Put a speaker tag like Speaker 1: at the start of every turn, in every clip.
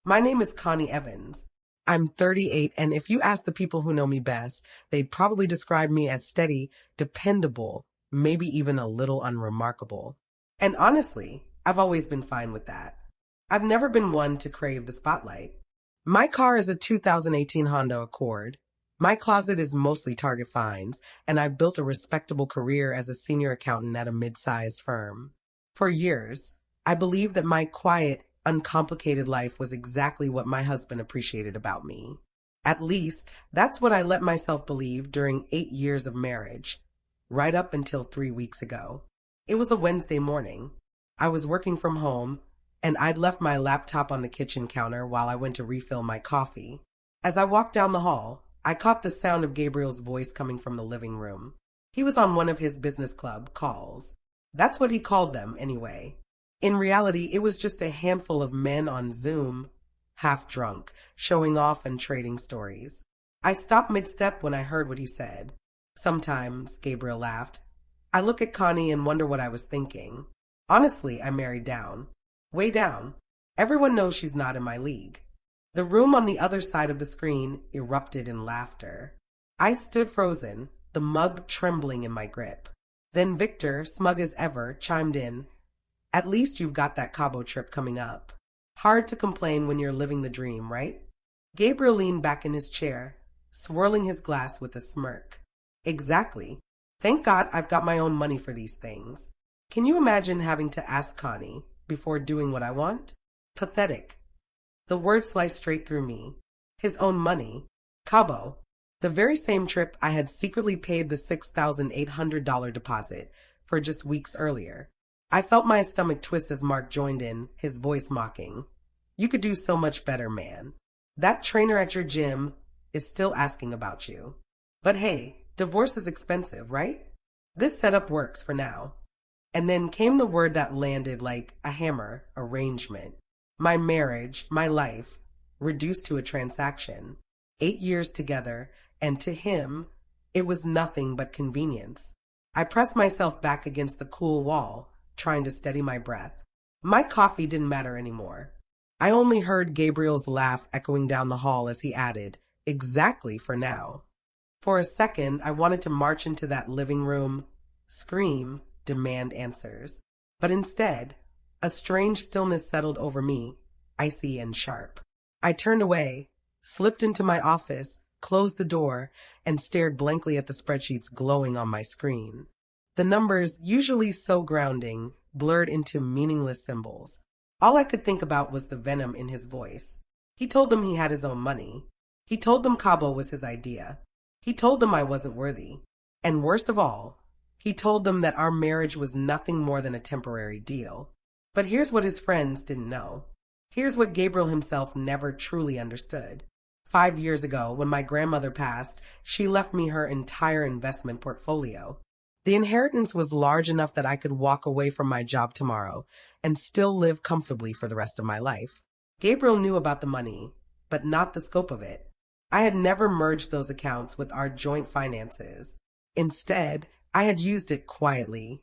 Speaker 1: My name is Connie Evans. I'm 38, and if you ask the people who know me best, they'd probably describe me as steady, dependable, maybe even a little unremarkable. And honestly, I've always been fine with that. I've never been one to crave the spotlight. My car is a 2018 Honda Accord. My closet is mostly Target finds, and I've built a respectable career as a senior accountant at a mid-sized firm. For years, I believed that my quiet, uncomplicated life was exactly what my husband appreciated about me. At least, that's what I let myself believe during 8 years of marriage, right up until 3 weeks ago. It was a Wednesday morning. I was working from home, and I'd left my laptop on the kitchen counter while I went to refill my coffee. As I walked down the hall, I caught the sound of Gabriel's voice coming from the living room. He was on one of his business club calls. That's what he called them, anyway. In reality, it was just a handful of men on Zoom, half drunk, showing off and trading stories. I stopped mid-step when I heard what he said. Sometimes, Gabriel laughed, I look at Connie and wonder what I was thinking. Honestly, I married down. Way down. Everyone knows she's not in my league. The room on the other side of the screen erupted in laughter. I stood frozen, the mug trembling in my grip. Then Victor, smug as ever, chimed in, At least you've got that Cabo trip coming up. Hard to complain when you're living the dream, right? Gabriel leaned back in his chair, swirling his glass with a smirk. Exactly. Thank God I've got my own money for these things. Can you imagine having to ask Connie before doing what I want? Pathetic. The word sliced straight through me. His own money. Cabo. The very same trip I had secretly paid the $6,800 deposit for just weeks earlier. I felt my stomach twist as Mark joined in, his voice mocking. You could do so much better, man. That trainer at your gym is still asking about you. But hey, divorce is expensive, right? This setup works for now. And then came the word that landed like a hammer, arrangement. My marriage, my life, reduced to a transaction. 8 years together, and to him, it was nothing but convenience. I pressed myself back against the cool wall, trying to steady my breath. My coffee didn't matter anymore. I only heard Gabriel's laugh echoing down the hall as he added, Exactly for now. For a second, I wanted to march into that living room, scream, demand answers. But instead, a strange stillness settled over me, icy and sharp. I turned away, slipped into my office, closed the door, and stared blankly at the spreadsheets glowing on my screen. The numbers, usually so grounding, blurred into meaningless symbols. All I could think about was the venom in his voice. He told them he had his own money. He told them Cabo was his idea. He told them I wasn't worthy. And worst of all, he told them that our marriage was nothing more than a temporary deal. But here's what his friends didn't know. Here's what Gabriel himself never truly understood. 5 years ago, when my grandmother passed, she left me her entire investment portfolio. The inheritance was large enough that I could walk away from my job tomorrow and still live comfortably for the rest of my life. Gabriel knew about the money, but not the scope of it. I had never merged those accounts with our joint finances. Instead, I had used it quietly,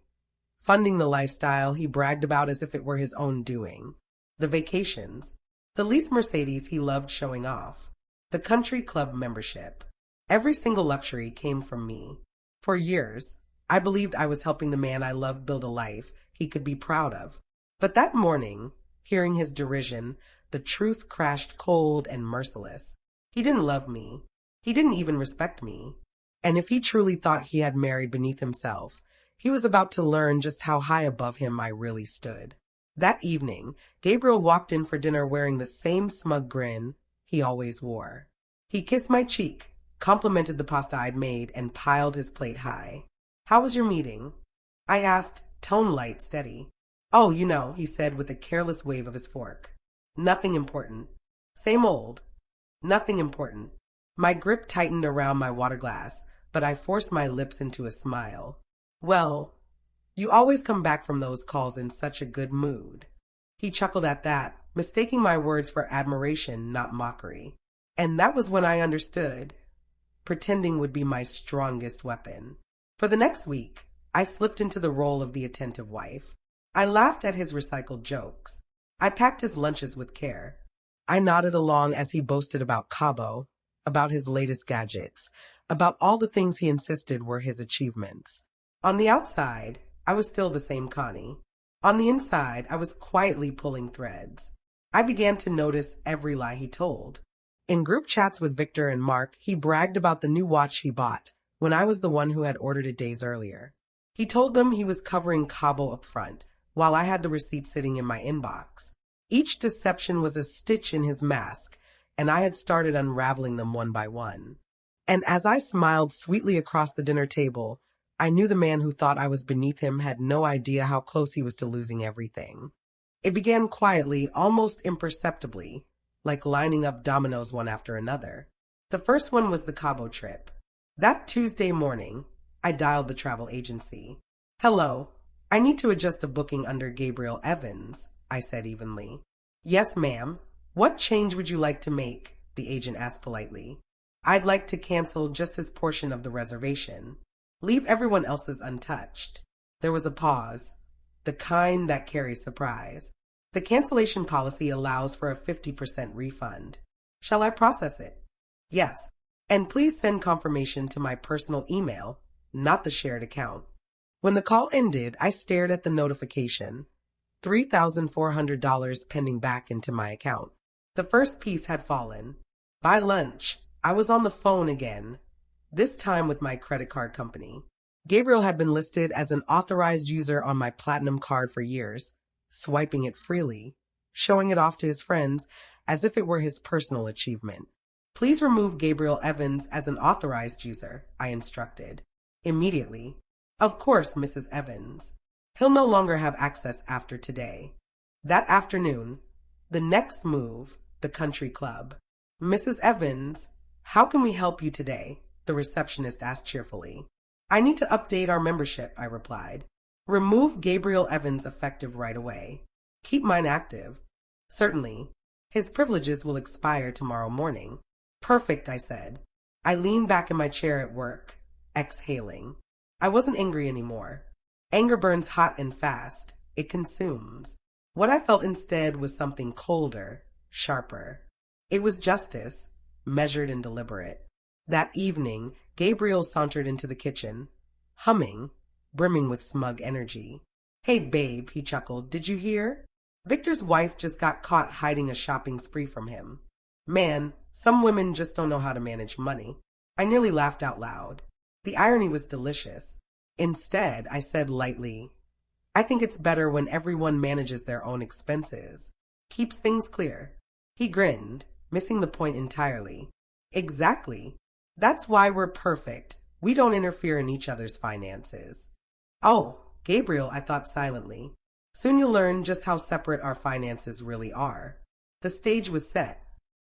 Speaker 1: funding the lifestyle he bragged about as if it were his own doing. The vacations, the leased Mercedes he loved showing off, the country club membership. Every single luxury came from me. For years, I believed I was helping the man I loved build a life he could be proud of. But that morning, hearing his derision, the truth crashed cold and merciless. He didn't love me. He didn't even respect me. And if he truly thought he had married beneath himself, he was about to learn just how high above him I really stood. That evening, Gabriel walked in for dinner wearing the same smug grin he always wore. He kissed my cheek, complimented the pasta I'd made, and piled his plate high. How was your meeting? I asked, tone light, steady. Oh, he said with a careless wave of his fork. Nothing important. Same old. Nothing important. My grip tightened around my water glass, but I forced my lips into a smile. Well, you always come back from those calls in such a good mood. He chuckled at that, mistaking my words for admiration, not mockery. And that was when I understood. Pretending would be my strongest weapon. For the next week, I slipped into the role of the attentive wife. I laughed at his recycled jokes. I packed his lunches with care. I nodded along as he boasted about Cabo, about his latest gadgets, about all the things he insisted were his achievements. On the outside, I was still the same Connie. On the inside, I was quietly pulling threads. I began to notice every lie he told. In group chats with Victor and Mark, he bragged about the new watch he bought when I was the one who had ordered it days earlier. He told them he was covering Cabo up front, while I had the receipt sitting in my inbox. Each deception was a stitch in his mask, and I had started unraveling them one by one. And as I smiled sweetly across the dinner table, I knew the man who thought I was beneath him had no idea how close he was to losing everything. It began quietly, almost imperceptibly, like lining up dominoes one after another. The first one was the Cabo trip. That Tuesday morning, I dialed the travel agency. "Hello, I need to adjust a booking under Gabriel Evans," I said evenly. "Yes, ma'am. What change would you like to make?" the agent asked politely. "I'd like to cancel just his portion of the reservation. Leave everyone else's untouched." There was a pause, the kind that carries surprise. "The cancellation policy allows for a 50% refund. Shall I process it?" "Yes, and please send confirmation to my personal email, not the shared account." When the call ended, I stared at the notification. $3,400 pending back into my account. The first piece had fallen. By lunch, I was on the phone again, this time with my credit card company. Gabriel had been listed as an authorized user on my platinum card for years, swiping it freely, showing it off to his friends as if it were his personal achievement. "Please remove Gabriel Evans as an authorized user," I instructed. Immediately. "Of course, Mrs. Evans. He'll no longer have access after today." That afternoon, the next move, the country club. "Mrs. Evans, how can we help you today?" the receptionist asked cheerfully. "I need to update our membership," I replied. "Remove Gabriel Evans effective right away. Keep mine active." "Certainly. His privileges will expire tomorrow morning." "Perfect," I said. I leaned back in my chair at work, exhaling. I wasn't angry anymore. Anger burns hot and fast. It consumes. What I felt instead was something colder, sharper. It was justice, measured and deliberate. That evening, Gabriel sauntered into the kitchen, humming, brimming with smug energy. "Hey, babe," he chuckled, "did you hear? Victor's wife just got caught hiding a shopping spree from him. Man, some women just don't know how to manage money." I nearly laughed out loud. The irony was delicious. Instead, I said lightly, "I think it's better when everyone manages their own expenses. Keeps things clear." He grinned, missing the point entirely. "Exactly. That's why we're perfect. We don't interfere in each other's finances." "Oh, Gabriel," I thought silently. "Soon you'll learn just how separate our finances really are." The stage was set.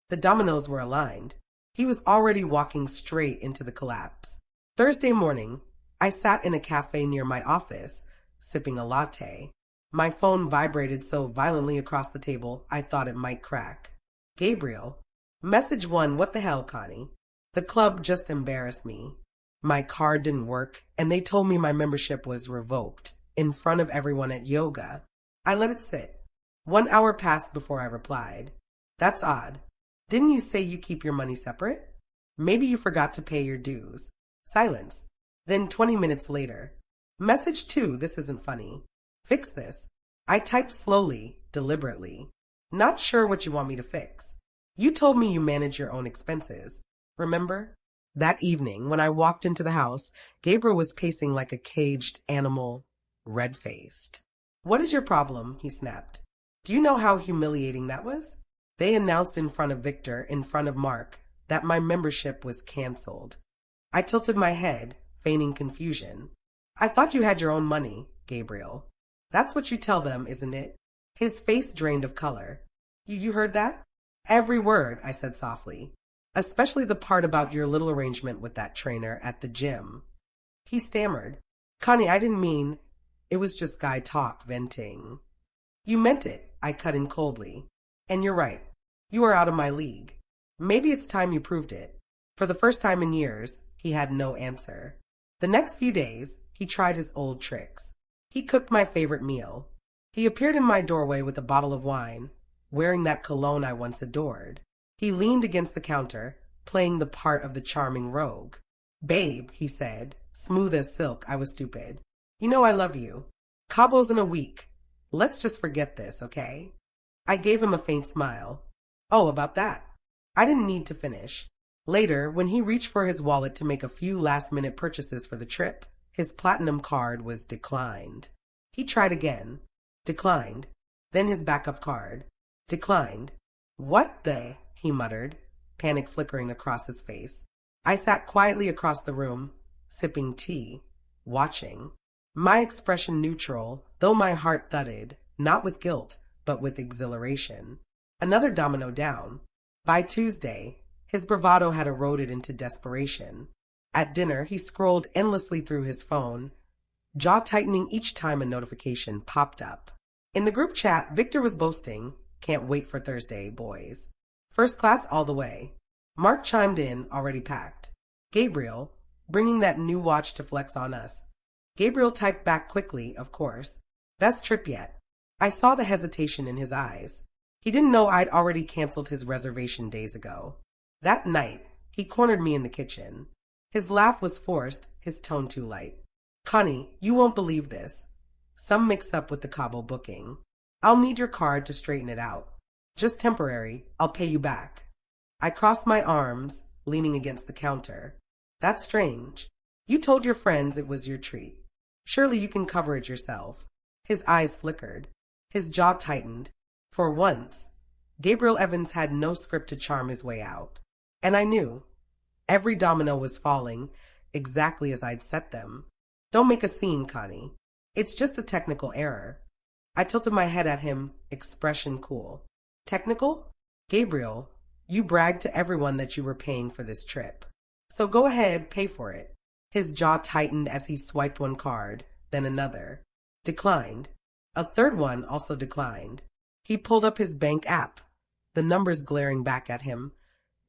Speaker 1: The dominoes were aligned. He was already walking straight into the collapse. Thursday morning, I sat in a cafe near my office, sipping a latte. My phone vibrated so violently across the table, I thought it might crack. "Gabriel. Message 1, what the hell, Connie? The club just embarrassed me. My card didn't work, and they told me my membership was revoked, in front of everyone at yoga." I let it sit. 1 hour passed before I replied. "That's odd. Didn't you say you keep your money separate? Maybe you forgot to pay your dues." Silence. Then 20 minutes later. "Message 2, this isn't funny. Fix this." I typed slowly, deliberately. "Not sure what you want me to fix. You told me you manage your own expenses. Remember?" That evening, when I walked into the house, Gabriel was pacing like a caged animal, red-faced. "What is your problem?" he snapped. "Do you know how humiliating that was?" They announced in front of Victor, in front of Mark, that my membership was canceled. I tilted my head, feigning confusion. "I thought you had your own money, Gabriel." "That's what you tell them, isn't it?" His face drained of color. You heard that?" "Every word," I said softly. "Especially the part about your little arrangement with that trainer at the gym." He stammered. "Connie, I didn't mean..." It was just guy talk, venting. "You meant it," I cut in coldly. "And you're right. You are out of my league. Maybe it's time you proved it." For the first time in years, he had no answer. The next few days, he tried his old tricks. He cooked my favorite meal. He appeared in my doorway with a bottle of wine, wearing that cologne I once adored. He leaned against the counter, playing the part of the charming rogue. Babe, he said, smooth as silk. I was stupid. You know I love you. Cabo's in a week. Let's just forget this, okay? I gave him a faint smile. Oh, about that. I didn't need to finish. Later, when he reached for his wallet to make a few last-minute purchases for the trip, his platinum card was declined. He tried again. Declined. Then his backup card. Declined. What the? He muttered, panic flickering across his face. I sat quietly across the room, sipping tea, watching. My expression neutral, though my heart thudded, not with guilt, but with exhilaration. Another domino down. By Tuesday, his bravado had eroded into desperation. At dinner, he scrolled endlessly through his phone, jaw tightening each time a notification popped up. In the group chat, Victor was boasting, "Can't wait for Thursday, boys. First class all the way." Mark chimed in, already packed. Gabriel, bringing that new watch to flex on us. Gabriel typed back quickly, of course. Best trip yet. I saw the hesitation in his eyes. He didn't know I'd already canceled his reservation days ago. That night, he cornered me in the kitchen. His laugh was forced, his tone too light. "Connie, you won't believe this. Some mix-up with the Cabo booking. I'll need your card to straighten it out. Just temporary. I'll pay you back." I crossed my arms, leaning against the counter. "That's strange. You told your friends it was your treat. Surely you can cover it yourself." His eyes flickered. His jaw tightened. For once, Gabriel Evans had no script to charm his way out. And I knew. Every domino was falling, exactly as I'd set them. "Don't make a scene, Connie. It's just a technical error." I tilted my head at him, expression cool. "Technical? Gabriel, you bragged to everyone that you were paying for this trip. So go ahead, pay for it." His jaw tightened as he swiped one card, then another. Declined. A third one also declined. He pulled up his bank app, the numbers glaring back at him,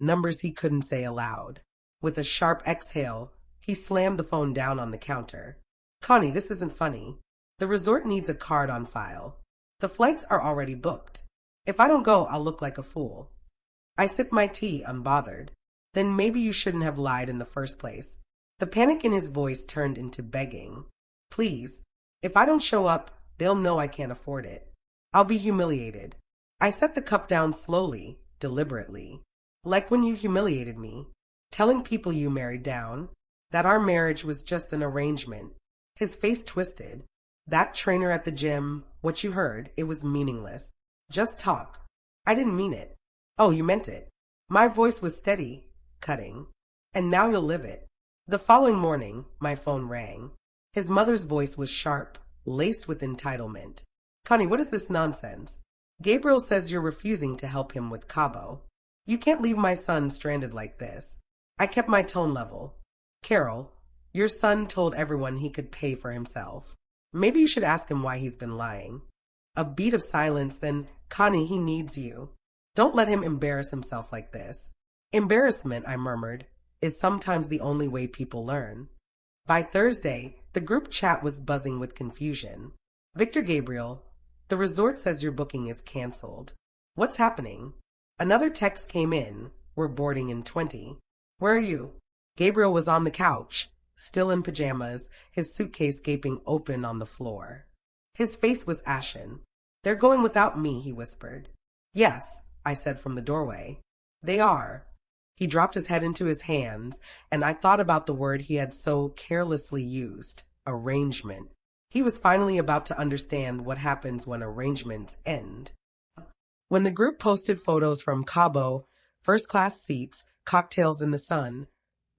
Speaker 1: numbers he couldn't say aloud. With a sharp exhale, he slammed the phone down on the counter. "Connie, this isn't funny. The resort needs a card on file. The flights are already booked. If I don't go, I'll look like a fool." I sipped my tea, unbothered. "Then maybe you shouldn't have lied in the first place." The panic in his voice turned into begging. "Please, if I don't show up, they'll know I can't afford it. I'll be humiliated." I set the cup down slowly, deliberately. "Like when you humiliated me, telling people you married down, that our marriage was just an arrangement." His face twisted. "That trainer at the gym, what you heard, it was meaningless. Just talk." I didn't mean it. "Oh, you meant it." My voice was steady, cutting. "And now you'll live it." The following morning, my phone rang. His mother's voice was sharp, laced with entitlement. "Connie, what is this nonsense? Gabriel says you're refusing to help him with Cabo. You can't leave my son stranded like this." I kept my tone level. "Carol, your son told everyone he could pay for himself. Maybe you should ask him why he's been lying." A beat of silence, then, "Connie, he needs you. Don't let him embarrass himself like this." "Embarrassment," I murmured, "is sometimes the only way people learn." By Thursday, the group chat was buzzing with confusion. "Victor Gabriel, the resort says your booking is canceled. What's happening?" Another text came in. "We're boarding in 20. Where are you?" Gabriel was on the couch, still in pajamas, his suitcase gaping open on the floor. His face was ashen. "They're going without me," he whispered. "Yes," I said from the doorway. "They are." He dropped his head into his hands, and I thought about the word he had so carelessly used, arrangement. He was finally about to understand what happens when arrangements end. When the group posted photos from Cabo, first-class seats, cocktails in the sun,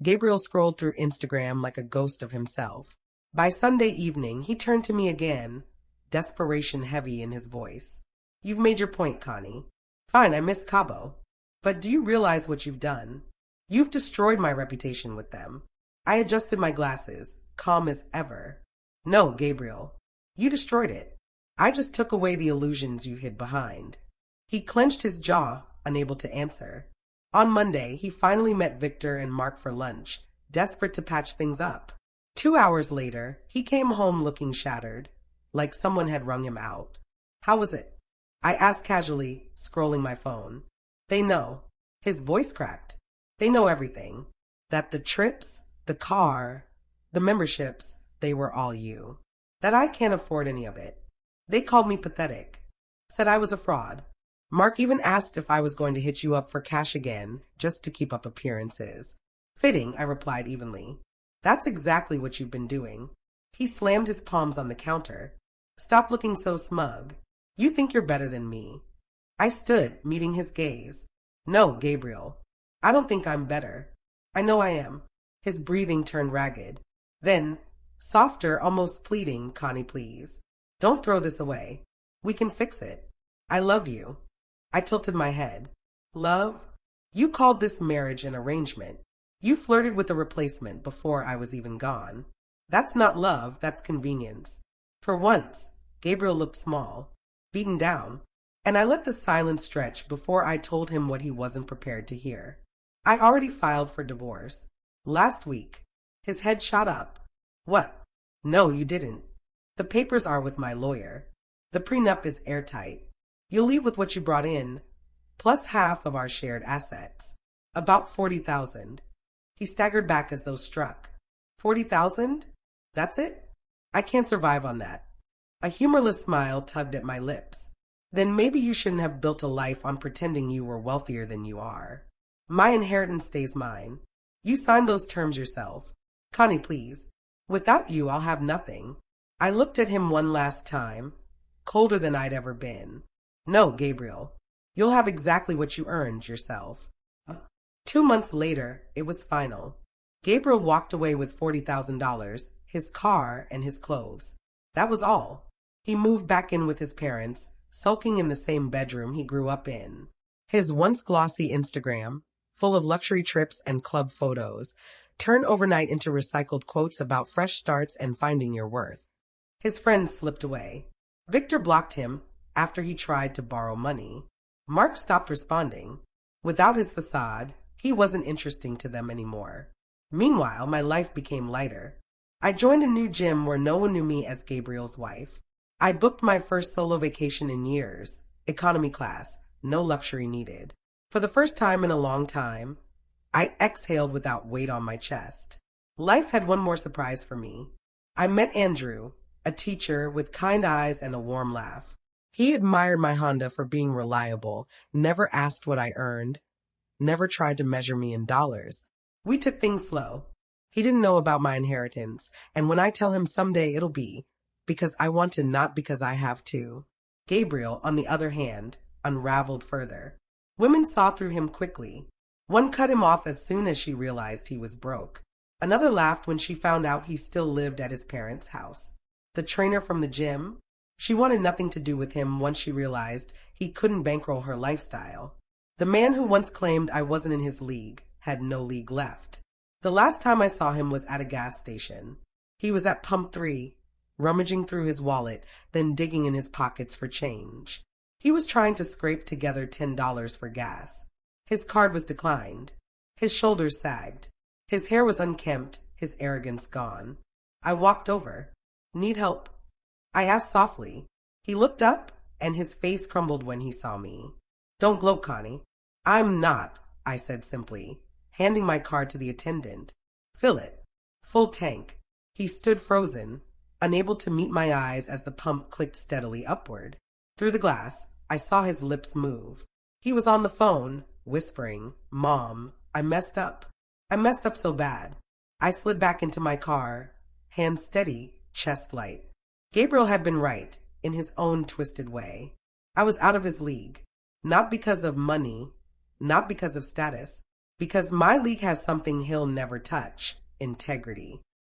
Speaker 1: Gabriel scrolled through Instagram like a ghost of himself. By Sunday evening, he turned to me again, desperation heavy in his voice. "You've made your point, Connie. Fine, I miss Cabo. But do you realize what you've done? You've destroyed my reputation with them." I adjusted my glasses, calm as ever. "No, Gabriel. You destroyed it. I just took away the illusions you hid behind." He clenched his jaw, unable to answer. On Monday, he finally met Victor and Mark for lunch, desperate to patch things up. 2 hours later, he came home looking shattered, like someone had wrung him out. "How was it?" I asked casually, scrolling my phone. They know. His voice cracked. They know everything. That the trips, the car, the memberships, they were all you. That I can't afford any of it. They called me pathetic. Said I was a fraud. Mark even asked if I was going to hit you up for cash again, just to keep up appearances. Fitting, I replied evenly. That's exactly what you've been doing. He slammed his palms on the counter. Stop looking so smug. You think you're better than me. I stood, meeting his gaze. No, Gabriel. I don't think I'm better. I know I am. His breathing turned ragged. Then, softer, almost pleading, Connie, please. Don't throw this away. We can fix it. I love you. I tilted my head. Love? You called this marriage an arrangement. You flirted with a replacement before I was even gone. That's not love, that's convenience. For once, Gabriel looked small, beaten down, and I let the silence stretch before I told him what he wasn't prepared to hear. I already filed for divorce. Last week. His head shot up. What? No, you didn't. The papers are with my lawyer. The prenup is airtight. You'll leave with what you brought in, plus half of our shared assets. About 40,000. He staggered back as though struck. 40,000? That's it? I can't survive on that. A humorless smile tugged at my lips. Then maybe you shouldn't have built a life on pretending you were wealthier than you are. My inheritance stays mine. You signed those terms yourself. Connie, please. Without you, I'll have nothing. I looked at him one last time, colder than I'd ever been. No, Gabriel. You'll have exactly what you earned yourself. 2 months later, it was final. Gabriel walked away with $40,000, his car, and his clothes. That was all. He moved back in with his parents, sulking in the same bedroom he grew up in. His once glossy Instagram, full of luxury trips and club photos, turned overnight into recycled quotes about fresh starts and finding your worth. His friends slipped away. Victor blocked him after he tried to borrow money. Mark stopped responding. Without his facade, he wasn't interesting to them anymore. Meanwhile, my life became lighter. I joined a new gym where no one knew me as Gabriel's wife. I booked my first solo vacation in years, economy class, no luxury needed. For the first time in a long time, I exhaled without weight on my chest. Life had one more surprise for me. I met Andrew, a teacher with kind eyes and a warm laugh. He admired my Honda for being reliable, never asked what I earned, never tried to measure me in dollars. We took things slow. He didn't know about my inheritance, and when I tell him someday it'll be, because I want to, not because I have to. Gabriel, on the other hand, unraveled further. Women saw through him quickly. One cut him off as soon as she realized he was broke. Another laughed when she found out he still lived at his parents' house. The trainer from the gym, she wanted nothing to do with him once she realized he couldn't bankroll her lifestyle. The man who once claimed I wasn't in his league had no league left. The last time I saw him was at a gas station. He was at pump 3, rummaging through his wallet, then digging in his pockets for change. He was trying to scrape together $10 for gas. His card was declined. His shoulders sagged. His hair was unkempt, his arrogance gone. I walked over. Need help? I asked softly. He looked up, and his face crumbled when he saw me. Don't gloat, Connie. I'm not, I said simply, handing my card to the attendant. Fill it. Full tank. He stood frozen, unable to meet my eyes as the pump clicked steadily upward. Through the glass, I saw his lips move. He was on the phone, whispering, Mom, I messed up. I messed up so bad. I slid back into my car, hands steady, chest light. Gabriel had been right, in his own twisted way. I was out of his league. Not because of money, not because of status, because my league has something he'll never touch: integrity.